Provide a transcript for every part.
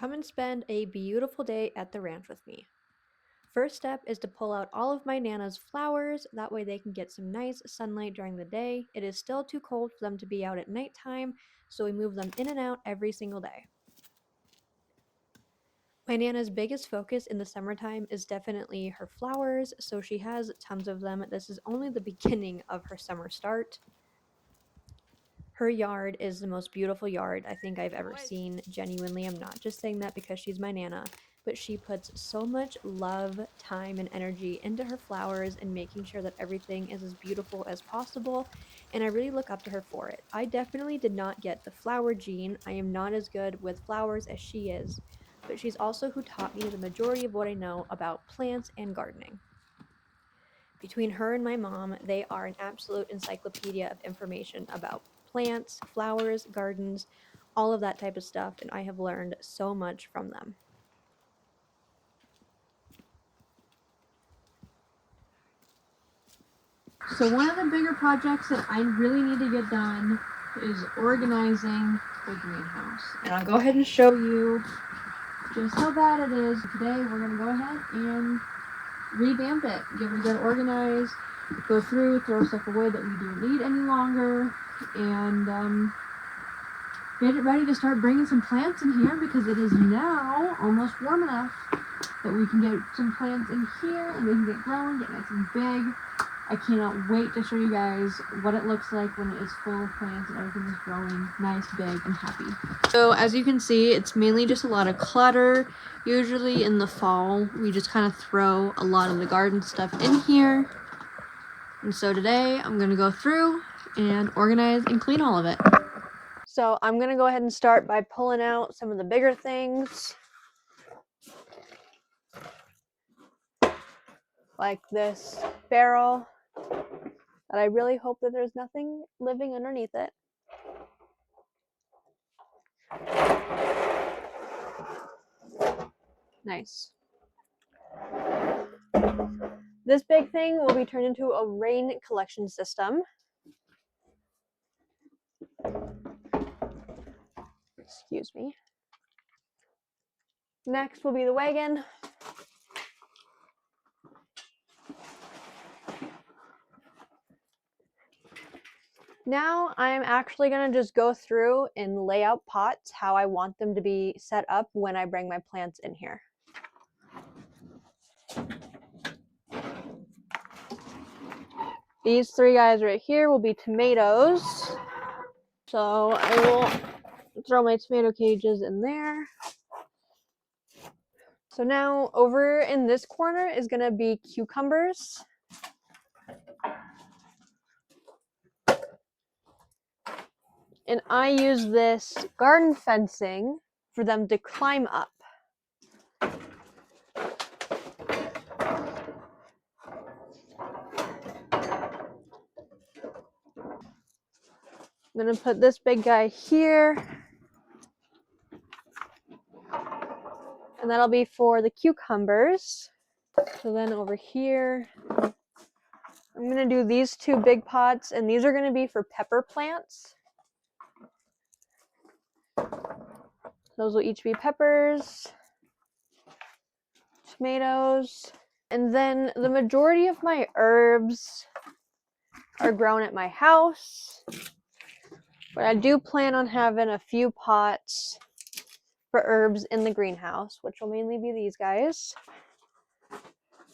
Come and spend a beautiful day at the ranch with me. First step is to pull out all of my Nana's flowers, that way they can get some nice sunlight during the day. It is still too cold for them to be out at nighttime, so we move them in and out every single day. My Nana's biggest focus in the summertime is definitely her flowers, so she has tons of them. This is only the beginning of her summer start. Her yard is the most beautiful yard I think I've ever seen. Genuinely, I'm not just saying that because she's my Nana, but she puts so much love, time, and energy into her flowers and making sure that everything is as beautiful as possible, and I really look up to her for it. I definitely did not get the flower gene. I am not as good with flowers as she is, but she's also who taught me the majority of what I know about plants and gardening. Between her and my mom, they are an absolute encyclopedia of information about plants, flowers, gardens, all of that type of stuff, and I have learned so much from them. So one of the bigger projects that I really need to get done is organizing the greenhouse. And I'll go ahead and show you just how bad it is. Today we're going to go ahead and revamp it, get it good organized, go through, throw stuff away that we don't need any longer, and get it ready to start bringing some plants in here because it is now almost warm enough that we can get some plants in here and they can get growing, get nice and big. I cannot wait to show you guys what it looks like when it is full of plants and everything is growing nice, big, and happy. So as you can see, it's mainly just a lot of clutter. Usually in the fall, we just kind of throw a lot of the garden stuff in here. And so today I'm gonna go through and organize and clean all of it. So I'm going to go ahead and start by pulling out some of the bigger things, like this barrel that I really hope that there's nothing living underneath it. Nice. This big thing will be turned into a rain collection system. Excuse me. Next will be the wagon. Now I'm actually going to just go through and lay out pots how I want them to be set up when I bring my plants in here. These three guys right here will be tomatoes. So I will throw my tomato cages in there. So now over in this corner is going to be cucumbers. And I use this garden fencing for them to climb up. I'm going to put this big guy here. And that'll be for the cucumbers. So then over here, I'm going to do these two big pots, and these are going to be for pepper plants. Those will each be peppers, tomatoes, and then the majority of my herbs are grown at my house. But I do plan on having a few pots for herbs in the greenhouse, which will mainly be these guys.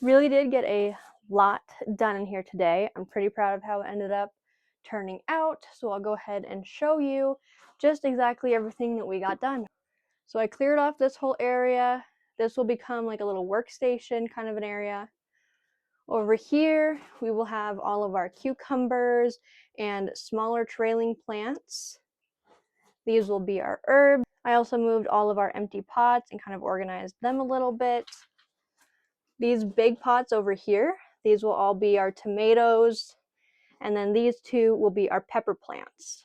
Really did get a lot done in here today. I'm pretty proud of how it ended up turning out, so I'll go ahead and show you just exactly everything that we got done. So I cleared off this whole area. This will become like a little workstation kind of an area. Over here, we will have all of our cucumbers and smaller trailing plants. These will be our herbs. I also moved all of our empty pots and kind of organized them a little bit. These big pots over here, these will all be our tomatoes, and then these two will be our pepper plants.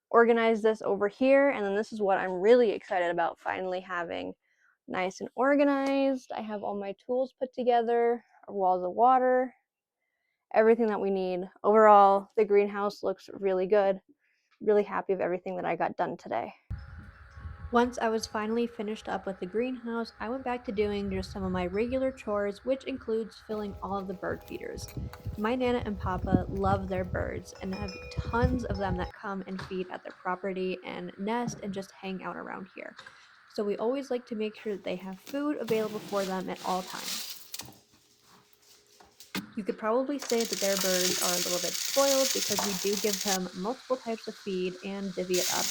Organize this over here, and then this is what I'm really excited about finally having nice and organized. I have all my tools put together, our walls of water, everything that we need. Overall, the greenhouse looks really good. Really happy with everything that I got done today. Once I was finally finished up with the greenhouse, I went back to doing just some of my regular chores, which includes filling all of the bird feeders. My Nana and Papa love their birds and have tons of them that come and feed at their property and nest and just hang out around here. So we always like to make sure that they have food available for them at all times. You could probably say that their birds are a little bit spoiled because we do give them multiple types of feed and divvy it up,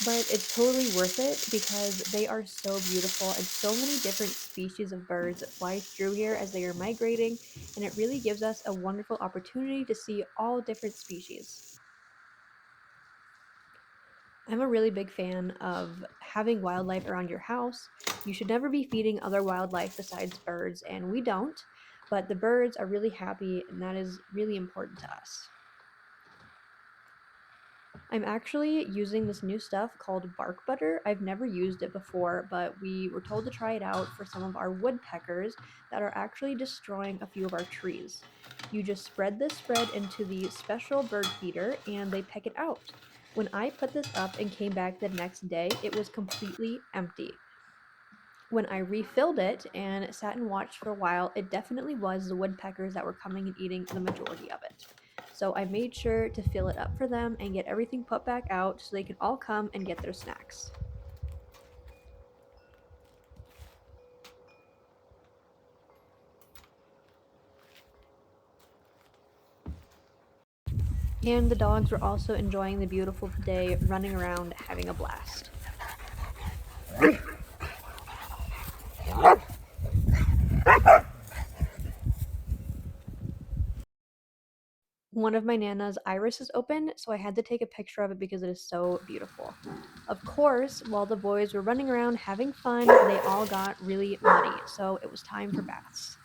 but it's totally worth it because they are so beautiful and so many different species of birds fly through here as they are migrating, and it really gives us a wonderful opportunity to see all different species. I'm a really big fan of having wildlife around your house. You should never be feeding other wildlife besides birds, and we don't, but the birds are really happy, and that is really important to us. I'm actually using this new stuff called bark butter. I've never used it before, but we were told to try it out for some of our woodpeckers that are actually destroying a few of our trees. You just spread this spread into the special bird feeder and they peck it out. When I put this up and came back the next day, it was completely empty. When I refilled it and sat and watched for a while, it definitely was the woodpeckers that were coming and eating the majority of it. So I made sure to fill it up for them and get everything put back out so they could all come and get their snacks. And the dogs were also enjoying the beautiful day, running around, having a blast. One of my Nana's iris is open, so I had to take a picture of it because it is so beautiful. Of course, while the boys were running around having fun, they all got really muddy, so it was time for baths.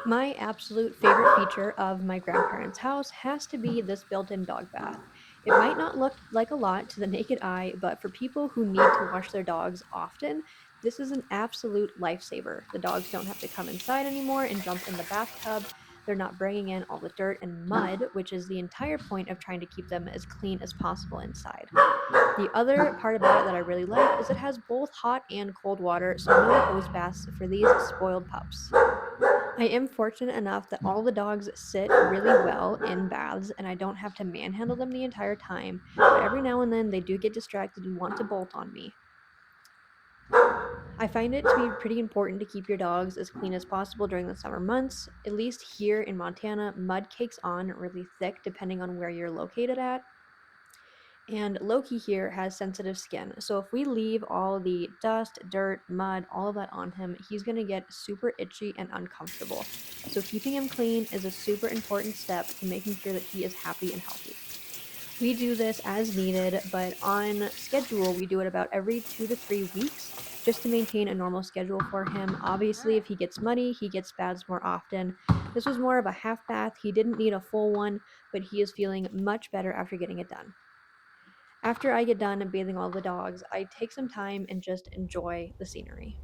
My absolute favorite feature of my grandparents' house has to be this built-in dog bath. It might not look like a lot to the naked eye, but for people who need to wash their dogs often, this is an absolute lifesaver. The dogs don't have to come inside anymore and jump in the bathtub. They're not bringing in all the dirt and mud, which is the entire point of trying to keep them as clean as possible inside. The other part about it that I really like is it has both hot and cold water, so no hose baths for these spoiled pups. I am fortunate enough that all the dogs sit really well in baths and I don't have to manhandle them the entire time, but every now and then they do get distracted and want to bolt on me. I find it to be pretty important to keep your dogs as clean as possible during the summer months. At least here in Montana, mud cakes on really thick depending on where you're located at. And Loki here has sensitive skin, so if we leave all the dust, dirt, mud, all of that on him, he's gonna get super itchy and uncomfortable. So keeping him clean is a super important step to making sure that he is happy and healthy. We do this as needed, but on schedule, we do it about every 2 to 3 weeks just to maintain a normal schedule for him. Obviously, if he gets muddy, he gets baths more often. This was more of a half bath. He didn't need a full one, but he is feeling much better after getting it done. After I get done bathing all the dogs, I take some time and just enjoy the scenery.